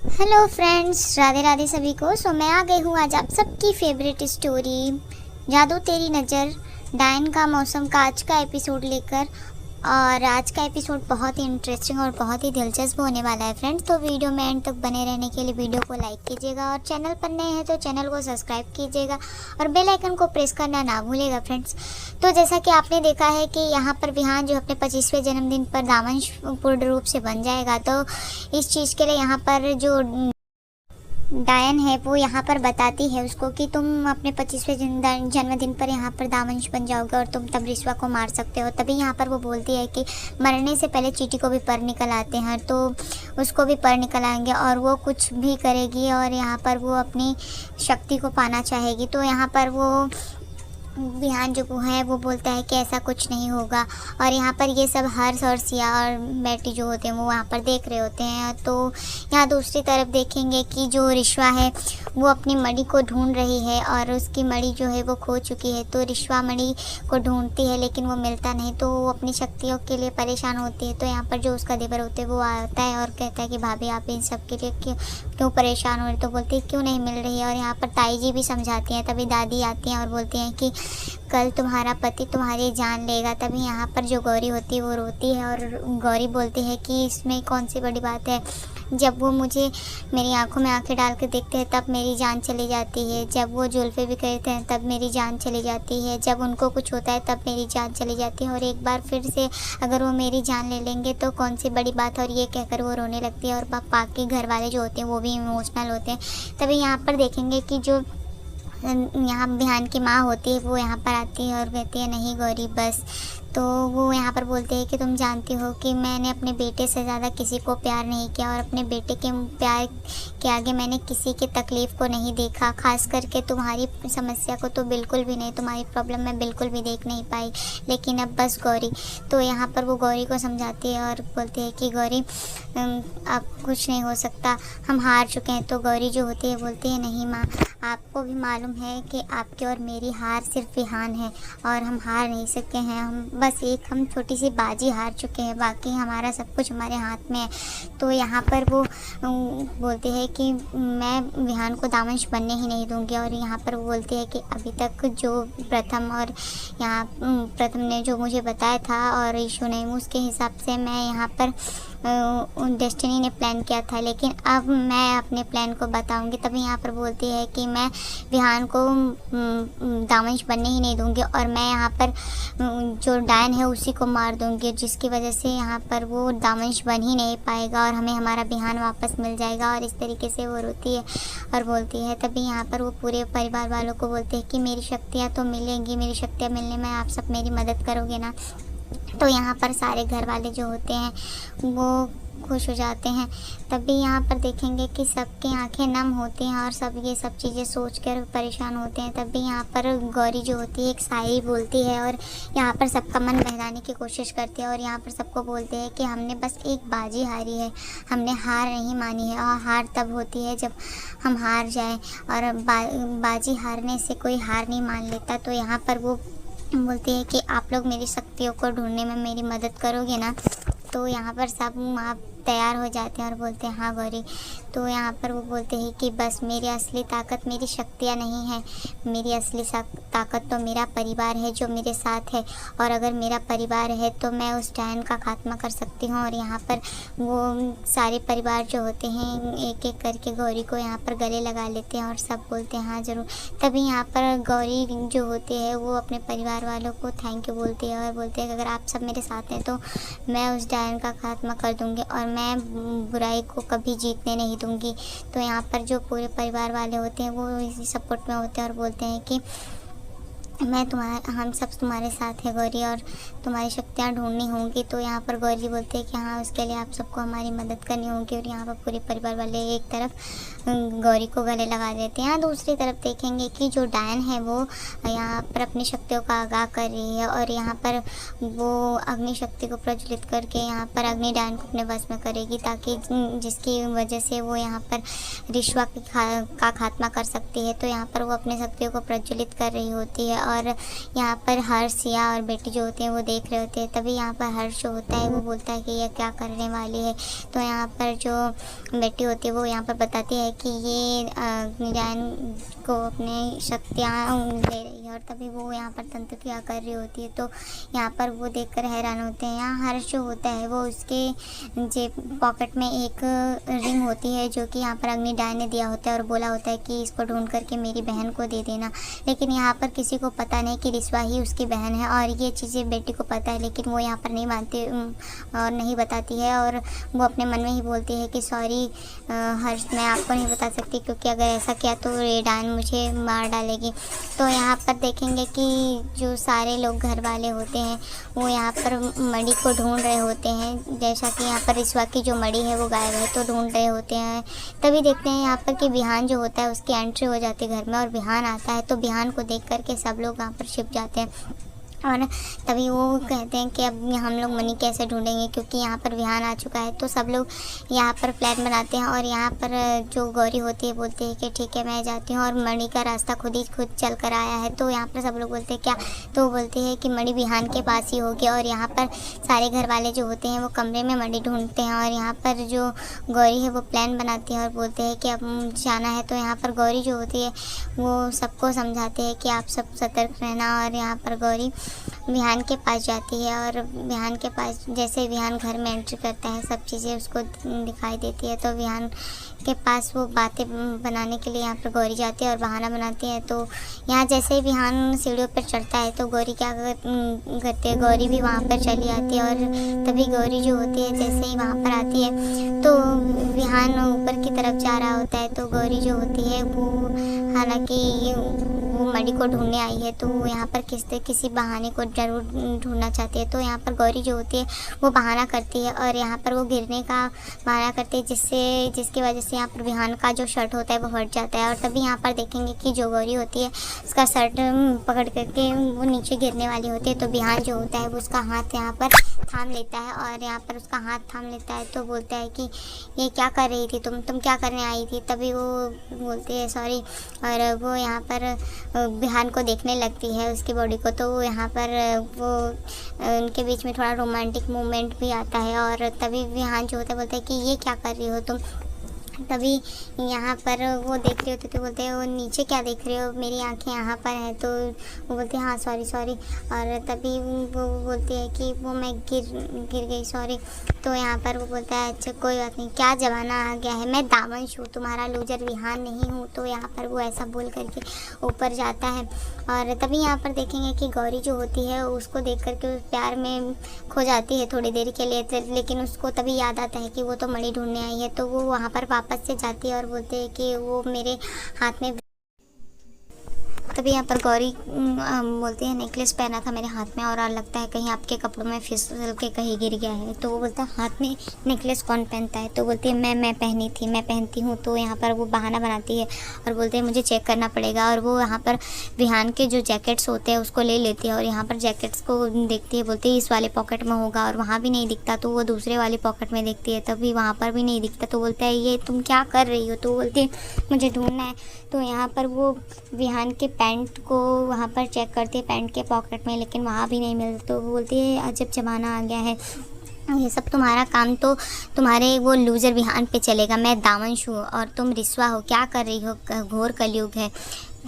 Hello friends, Radhe Radhe सभी को। मैं आ गई हूँ आज आप सबकी फेवरेट स्टोरी जादू तेरी नज़र डायन का मौसम का आज का एपिसोड लेकर। और आज का एपिसोड बहुत ही इंटरेस्टिंग और बहुत ही दिलचस्प होने वाला है फ्रेंड्स। तो वीडियो में एंड तक बने रहने के लिए वीडियो को लाइक कीजिएगा और चैनल पर नए हैं तो चैनल को सब्सक्राइब कीजिएगा और बेल आइकन को प्रेस करना ना भूलिएगा फ्रेंड्स। तो जैसा कि आपने देखा है कि यहाँ पर विहान जो अपने 25वें जन्मदिन पर दामंश पूर्ण रूप से बन जाएगा, तो इस चीज़ के लिए यहाँ पर जो डायन है वो यहाँ पर बताती है उसको कि तुम अपने 25वें जन्मदिन पर यहाँ पर दामंश बन जाओगे और तुम तब रिश्वा को मार सकते हो। तभी यहाँ पर वो बोलती है कि मरने से पहले चीटी को भी पर निकल आते हैं, तो उसको भी पर निकल आएंगे और वो कुछ भी करेगी और यहाँ पर वो अपनी शक्ति को पाना चाहेगी। तो यहाँ पर वो विहान जो है वो बोलता है कि ऐसा कुछ नहीं होगा। और यहाँ पर ये सब हर्ष और सिया और बेटी जो होते हैं वो वहाँ पर देख रहे होते हैं। तो यहाँ दूसरी तरफ देखेंगे कि जो रिश्वा है वो अपनी मणि को ढूंढ रही है और उसकी मणि जो है वो खो चुकी है। तो रिश्वा मणि को ढूंढती है लेकिन वो मिलता नहीं, तो वो अपनी शक्तियों के लिए परेशान होती है। तो यहाँ पर जो उसका देवर होते हैं वो आता है और कहता है कि भाभी आप इन सब के लिए क्यों परेशान हो रहे। तो बोलती है क्यों नहीं मिल रही है। और यहाँ पर ताई जी भी समझाती हैं। तभी दादी आती हैं और बोलती हैं कि कल तुम्हारा पति तुम्हारी जान लेगा। तभी यहाँ पर जो गौरी होती है वो रोती है और गौरी बोलती है कि इसमें कौन सी बड़ी बात है। जब वो मुझे मेरी आंखों में आंखें डाल के देखते हैं तब मेरी जान चली जाती है, जब वो जुल्फ़े भी करते हैं तब मेरी जान चली जाती है, जब उनको कुछ होता है तब मेरी जान चली जाती है और एक बार फिर से अगर वो मेरी जान ले लेंगे तो कौन सी बड़ी बात है। और ये कहकर वो रोने लगती है और बाकी घर वाले जो होते हैं वो भी इमोशनल होते हैं। तभी यहाँ पर देखेंगे कि जो यहाँ विहान की माँ होती है वो यहाँ पर आती है और कहती है नहीं गौरी बस। तो वो यहाँ पर बोलते हैं कि तुम जानती हो कि मैंने अपने बेटे से ज़्यादा किसी को प्यार नहीं किया और अपने बेटे के प्यार के आगे मैंने किसी की तकलीफ़ को नहीं देखा, खास करके तुम्हारी समस्या को तो बिल्कुल भी नहीं, तुम्हारी प्रॉब्लम मैं बिल्कुल भी देख नहीं पाई। लेकिन अब बस गौरी। तो यहाँ पर वो गौरी को समझाती है और बोलती है कि गौरी अब कुछ नहीं हो सकता, हम हार चुके हैं। तो गौरी जो होती है बोलती है नहीं माँ, आपको भी मालूम है कि आपकी और मेरी हार सिर्फ विहान है और हम हार नहीं सके हैं। हम बस हम छोटी सी बाजी हार चुके हैं, बाकी हमारा सब कुछ हमारे हाथ में है। तो यहाँ पर वो बोलती है कि मैं विहान को दामंश बनने ही नहीं दूंगी। और यहाँ पर वो बोलती है कि अभी तक जो प्रथम ने जो मुझे बताया था और ईशु ने, उसके हिसाब से मैं यहाँ पर डेस्टिनी ने प्लान किया था, लेकिन अब मैं अपने प्लान को बताऊंगी। तभी यहाँ पर बोलती है कि मैं विहान को दामंश बनने ही नहीं दूंगी और मैं यहाँ पर जो डायन है उसी को मार दूंगी, जिसकी वजह से यहाँ पर वो दामंश बन ही नहीं पाएगा और हमें हमारा विहान वापस मिल जाएगा। और इस तरीके से वो रोती है और बोलती है। तभी यहाँ पर वो पूरे परिवार वालों को बोलते हैं कि मेरी शक्तियाँ तो मिलेंगी, मेरी शक्तियाँ मिलने में आप सब मेरी मदद करोगे ना। तो यहाँ पर सारे घर वाले जो होते हैं वो खुश हो जाते हैं। तभी यहाँ पर देखेंगे कि सबकी आंखें नम होती हैं और सब ये सब चीज़ें सोचकर परेशान होते हैं। तभी यहाँ पर गौरी जो होती है एक शायरी बोलती है और यहाँ पर सबका मन बहलाने की कोशिश करती है और यहाँ पर सबको बोलते हैं कि हमने बस एक बाजी हारी है, हमने हार नहीं मानी है। और हार तब होती है जब हम हार जाएं और बाजी हारने से कोई हार नहीं मान लेता। तो यहाँ पर वो बोलती है कि आप लोग मेरी शक्तियों को ढूंढने में मेरी मदद करोगे ना। तो यहाँ पर सब आप तैयार हो जाते हैं और बोलते हैं हाँ गौरी। तो यहाँ पर वो बोलते हैं कि बस मेरी असली ताकत मेरी शक्तियाँ नहीं है, मेरी असली ताकत तो मेरा परिवार है जो मेरे साथ है। और अगर मेरा परिवार है तो मैं उस डायन का खात्मा कर सकती हूँ। और यहाँ पर वो सारे परिवार जो होते हैं एक एक करके गौरी को यहाँ पर गले लगा लेते हैं और सब बोलते हैं हाँ ज़रूर। तभी यहाँ पर गौरी जो होती है वो अपने परिवार वालों को थैंक यू बोलती है और बोलते हैं कि अगर आप सब मेरे साथ हैं तो मैं उस डायन का खात्मा कर दूँगी और मैं बुराई को कभी जीतने नहीं दूंगी। तो यहाँ पर जो पूरे परिवार वाले होते हैं वो इसी सपोर्ट में होते हैं और बोलते हैं कि हम सब तुम्हारे साथ है गौरी और तुम्हारी शक्तियाँ ढूंढनी होंगी। तो यहाँ पर गौरी बोलते हैं कि हाँ उसके लिए आप सबको हमारी मदद करनी होगी। और यहाँ पर पूरे परिवार वाले एक तरफ गौरी को गले लगा देते हैं। यहाँ दूसरी तरफ देखेंगे कि जो डायन है वो यहाँ पर अपनी शक्तियों का आगाह कर रही है और यहाँ पर वो अग्नि शक्ति को प्रज्वलित करके यहाँ पर अग्नि डायन को अपने वश में करेगी, ताकि जिसकी वजह से वो यहाँ पर रिश्वा का खात्मा कर सकती है। तो यहाँ पर वो अपनी शक्तियों को प्रज्वलित कर रही होती है और यहाँ पर हर्ष सिया और बेटी जो होते हैं वो देख रहे होते हैं। तभी यहाँ पर हर्ष जो होता है वो बोलता है कि ये क्या करने वाली है। तो यहाँ पर जो बेटी होती है वो यहाँ पर बताती है कि ये अग्निदान को अपने शक्तियाँ दे रही है, और तभी वो यहाँ पर तंत्र क्रिया कर रही होती है। तो यहाँ पर वो देखकर हैरान होते हैं। यहाँ हर्ष जो होता है वो उसके जेब पॉकेट में एक रिंग होती है जो कि यहाँ पर अग्निदान ने दिया होता है और बोला होता है कि इसको ढूंढ करके मेरी बहन को दे देना। लेकिन यहाँ पर किसी को पता नहीं कि रिश्वा ही उसकी बहन है, और ये चीज़ें बेटी को पता है लेकिन वो यहाँ पर नहीं मानती और नहीं बताती है, और वो अपने मन में ही बोलती है कि सॉरी हर्ष, मैं आपको नहीं बता सकती क्योंकि अगर ऐसा किया तो रेडान मुझे मार डालेगी। तो यहाँ पर देखेंगे कि जो सारे लोग घर वाले होते हैं वो यहाँ पर मणि को ढूंढ रहे होते हैं। जैसा कि यहाँ पर रिश्वा की जो मणि है वो गायब है तो ढूंढ रहे होते हैं। तभी देखते हैं यहाँ पर कि बिहान जो होता है उसकी एंट्री हो जाती है घर में, और बिहान आता है। तो बिहान को देख करके सब लोग वहाँ पर छिप जाते हैं, और तभी वो कहते हैं कि अब हम लोग मणि कैसे ढूंढेंगे क्योंकि यहाँ पर विहान आ चुका है। तो सब लोग यहाँ पर प्लान बनाते हैं, और यहाँ पर जो गौरी होती है बोलती है कि ठीक है मैं जाती हूँ, और मणि का रास्ता खुद चल कर आया है। तो यहाँ पर सब लोग बोलते हैं क्या, तो वो बोलती है कि मणि विहान के पास ही होगी। और यहाँ पर सारे घर वाले जो होते हैं वो कमरे में मणि ढूंढते हैं, और यहाँ पर जो गौरी है वो प्लान बनाती है और बोलते हैं कि अब जाना है। तो यहाँ पर गौरी जो होती है वो सबको समझाते हैं कि आप सब सतर्क रहना, और यहाँ पर गौरी विहान के पास जाती है, और विहान के पास जैसे विहान घर में एंट्री करता है सब चीज़ें उसको दिखाई देती है। तो विहान के पास वो बातें बनाने के लिए यहाँ पर गौरी जाती है और बहाना बनाती है। तो यहाँ जैसे ही विहान सीढ़ियों पर चढ़ता है तो गौरी क्या करती है, गौरी भी वहाँ पर चली आती है, और तभी गौरी जो होती है जैसे ही वहाँ पर आती है तो विहान ऊपर की तरफ जा रहा होता है। तो गौरी जो होती है वो हालांकि वो मणि को ढूंढने आई है तो वो यहाँ पर किसी बहाने को जरूर ढूंढना चाहती है। तो यहाँ पर गौरी जो होती है वो बहाना करती है, और यहाँ पर वो गिरने का बहाना करती है जिसकी वजह से यहाँ पर विहान का जो शर्ट होता है वो हट जाता है। और तभी यहाँ पर देखेंगे कि जो गौरी होती है उसका शर्ट पकड़ करके वो नीचे गिरने वाली होती है। तो विहान जो होता है वो उसका हाथ यहाँ पर थाम लेता है, और यहाँ पर उसका हाथ थाम लेता है। तो बोलता है कि ये क्या कर रही थी तुम क्या करने आई थी। तभी वो बोलती है सॉरी, और वो यहाँ पर विहान को देखने लगती है उसकी बॉडी को। तो यहाँ पर वो उनके बीच में थोड़ा रोमांटिक मोमेंट भी आता है, और तभी विहान जो होता है बोलता है कि ये क्या कर रही हो तुम। तभी यहाँ पर वो देख रही होती तो बोलते हैं वो नीचे क्या देख रहे हो, मेरी आंखें यहाँ पर हैं। तो वो बोलते हैं हाँ सॉरी, और तभी वो बोलती है कि वो मैं गिर गई सॉरी। तो यहाँ पर वो बोलता है अच्छा कोई बात नहीं, क्या ज़माना आ गया है, मैं दामंश हूँ, तुम्हारा लूजर विहान नहीं हूँ। तो यहाँ पर वो ऐसा बोल करके ऊपर जाता है, और तभी यहाँ पर देखेंगे कि गौरी जो होती है उसको देख करके उस प्यार में खो जाती है थोड़ी देर के लिए। लेकिन उसको तभी याद आता है कि वो तो मणि ढूंढने आई है। तो वो वहाँ पर वापस से जाती है और बोलते हैं कि वो मेरे हाथ में, तभी यहाँ पर गौरी बोलती है नेकलेस पहना था मेरे हाथ में और लगता है कहीं आपके कपड़ों में फिसल के कहीं गिर गया है। तो वो बोलता है हाथ में नेकलेस कौन पहनता है। तो बोलती है मैं पहनती हूँ। तो यहाँ पर वो बहाना बनाती है और बोलते हैं मुझे चेक करना पड़ेगा, और वो यहाँ पर विहान के जो जैकेट्स होते हैं उसको ले लेती है, और यहाँ पर जैकेट्स को देखती है, बोलती है इस वाले पॉकेट में होगा, और वहाँ भी नहीं दिखता। तो वो दूसरे वाले पॉकेट में देखती है, तभी वहाँ पर भी नहीं दिखता। तो बोलता है ये तुम क्या कर रही हो। तो बोलती है मुझे ढूंढना है। तो यहाँ पर वो विहान के पैंट को वहाँ पर चेक करती है पैंट के पॉकेट में, लेकिन वहाँ भी नहीं मिलता। तो वो बोलती है अजब ज़माना आ गया है, ये सब तुम्हारा काम तो तुम्हारे वो लूज़र विहान पे चलेगा। मैं दामंश हूँ और तुम रिश्वा हो, क्या कर रही हो, घोर कलयुग है।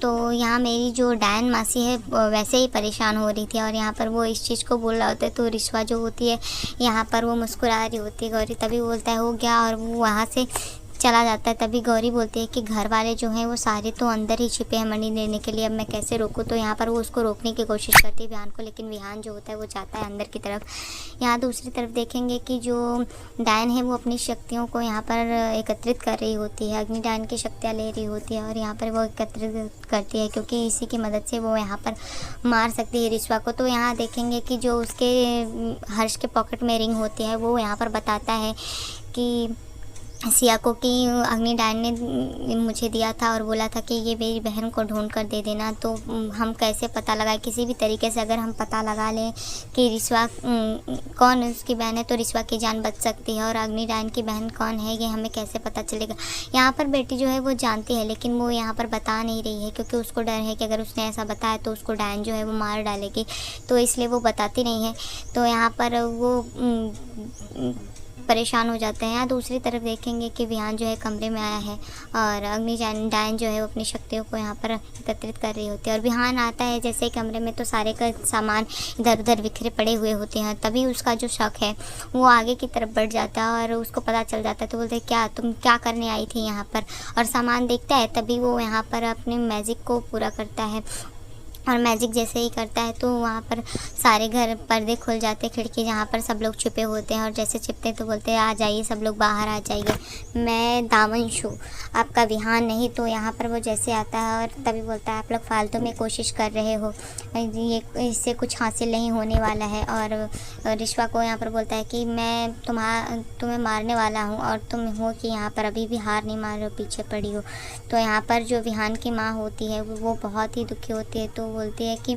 तो यहाँ मेरी जो डायन मासी है वैसे ही परेशान हो रही थी, और यहाँ पर वो इस चीज़ को बोल रहा होता है। तो रिश्वा जो होती है यहाँ पर वो मुस्कुरा रही होती है। गौरी तभी बोलता है हो गया, और वो वहाँ से चला जाता है। तभी गौरी बोलती है कि घर वाले जो हैं वो सारे तो अंदर ही छिपे हैं मणि लेने के लिए, अब मैं कैसे रोकूं। तो यहाँ पर वो उसको रोकने की कोशिश करती है विहान को, लेकिन विहान जो होता है वो जाता है अंदर की तरफ। यहाँ दूसरी तरफ देखेंगे कि जो डायन है वो अपनी शक्तियों को यहाँ पर एकत्रित कर रही होती है, अग्नि डायन की शक्तियाँ ले रही होती है, और यहाँ पर वो एकत्रित करती है क्योंकि इसी की मदद से वो यहाँ पर मार सकती है रिश्वा को। तो यहाँ देखेंगे कि जो उसके हर्ष के पॉकेट में रिंग होती है वो यहाँ पर बताता है कि सिया को कि अग्नि डायन ने मुझे दिया था और बोला था कि ये मेरी बहन को ढूंढ कर दे देना। तो हम कैसे पता लगाए, किसी भी तरीके से अगर हम पता लगा लें कि रिश्वा कौन उसकी बहन है तो रिश्वा की जान बच सकती है, और अग्नि डायन की बहन कौन है ये हमें कैसे पता चलेगा। यहाँ पर बेटी जो है वो जानती है, लेकिन वो यहाँ पर बता नहीं रही है क्योंकि उसको डर है कि अगर उसने ऐसा बताया तो उसको डायन जो है वो मार डालेगी, तो इसलिए वो बताती नहीं है। तो यहाँ पर वो परेशान हो जाते हैं। या दूसरी तरफ देखेंगे कि विहान जो है कमरे में आया है और अग्नि डायन जो है वो अपनी शक्तियों को यहाँ पर एकत्रित कर रही होती है, और विहान आता है जैसे ही कमरे में तो सारे का सामान इधर उधर बिखरे पड़े हुए होते हैं। तभी उसका जो शक है वो आगे की तरफ बढ़ जाता है और उसको पता चल जाता है। तो बोलते हैं क्या तुम क्या करने आई थी यहाँ पर, और सामान देखता है तभी वो यहाँ पर अपने मैजिक को पूरा करता है। और मैजिक जैसे ही करता है तो वहाँ पर सारे घर पर्दे खुल जाते हैं, खिड़की जहाँ पर सब लोग छुपे होते हैं, और जैसे छिपते हैं तो बोलते हैं आ जाइए सब लोग बाहर आ जाइए, मैं दामनशु आपका विहान नहीं। तो यहाँ पर वो जैसे आता है और तभी बोलता है आप लोग फालतू में कोशिश कर रहे हो, ये इससे कुछ हासिल नहीं होने वाला है। और रिश्वा को यहाँ पर बोलता है कि मैं तुम्हें मारने वाला हूँ और तुम हो कि यहाँ पर अभी भी हार नहीं मान रहे हो, पीछे पड़ी हो। तो यहाँ पर जो विहान की माँ होती है वो बहुत ही दुखी होती है। तो बोलती है कि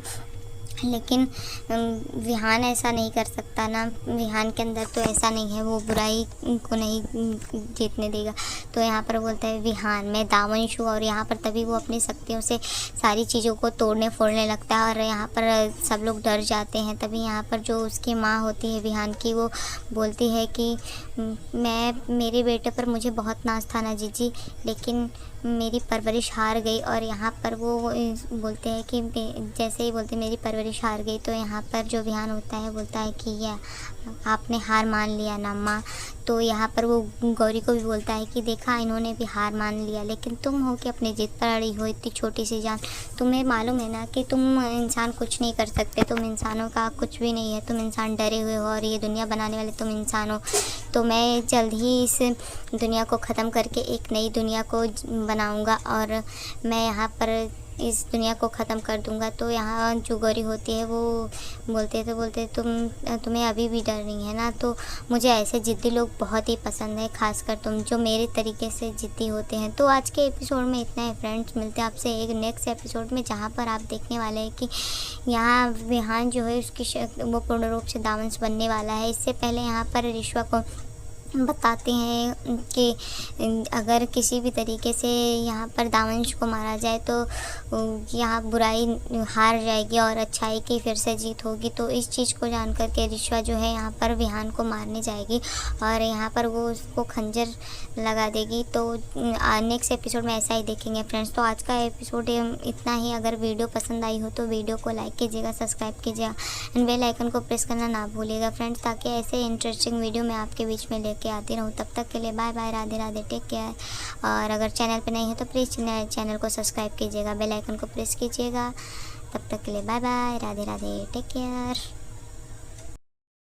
लेकिन विहान ऐसा नहीं कर सकता ना, विहान के अंदर तो ऐसा नहीं है, वो बुराई को नहीं जीतने देगा। तो यहाँ पर बोलता है विहान मैं दामनशु, और यहाँ पर तभी वो अपनी शक्तियों से सारी चीज़ों को तोड़ने फोड़ने लगता है और यहाँ पर सब लोग डर जाते हैं। तभी यहाँ पर जो उसकी माँ होती है विहान की, वो बोलती है कि मेरे बेटे पर मुझे बहुत नाज था ना जीजी, लेकिन मेरी परवरिश हार गई। और यहाँ पर वो बोलते हैं कि जैसे ही बोलते मेरी परवरिश हार गई, तो यहाँ पर जो विहान होता है बोलता है कि यह आपने हार मान लिया ना माँ। तो यहाँ पर वो गौरी को भी बोलता है कि देखा इन्होंने भी हार मान लिया, लेकिन तुम हो कि अपनी जिद पर अड़ी हो, इतनी छोटी सी जान, तुम्हें मालूम है ना कि तुम इंसान कुछ नहीं कर सकते, तुम इंसानों का कुछ भी नहीं है, तुम इंसान डरे हुए हो और ये दुनिया बनाने वाले तुम इंसान हो। तो मैं जल्द ही इस दुनिया को ख़त्म करके एक नई दुनिया को बनाऊंगा और मैं यहाँ पर इस दुनिया को ख़त्म कर दूंगा। तो यहाँ जो गौरी होती है वो बोलते तुम्हें अभी भी डर नहीं है ना। तो मुझे ऐसे ज़िद्दी लोग बहुत ही पसंद है, खासकर तुम जो मेरे तरीके से ज़िद्दी होते हैं। तो आज के एपिसोड में इतना है फ्रेंड्स, मिलते हैं आपसे एक नेक्स्ट एपिसोड में, जहाँ पर आप देखने वाले हैं कि यहाँ विहान जो है उसकी वो पूर्ण रूप से दामन बनने वाला है। इससे पहले यहाँ पर रिश्वा को बताते हैं कि अगर किसी भी तरीके से यहाँ पर दामनश को मारा जाए तो यहाँ बुराई हार जाएगी और अच्छाई की फिर से जीत होगी। तो इस चीज़ को जानकर के रिश्वा जो है यहाँ पर विहान को मारने जाएगी और यहाँ पर वो उसको खंजर लगा देगी। तो नेक्स्ट एपिसोड में ऐसा ही देखेंगे फ्रेंड्स। तो आज का एपिसोड इतना ही। अगर वीडियो पसंद आई हो तो वीडियो को लाइक कीजिएगा, सब्सक्राइब कीजिएगा एंड बेल आइकन को प्रेस करना ना भूलिएगा फ्रेंड्स, ताकि ऐसे इंटरेस्टिंग वीडियो मैं आपके बीच में लेके आती रहूँ। तब तक के लिए bye bye, Radhe Radhe, take care. और अगर चैनल पे नहीं है तो प्लीज़ चैनल को सब्सक्राइब कीजिएगा, बेल आइकन को प्रेस कीजिएगा। तब तक के लिए bye bye, Radhe Radhe, take care.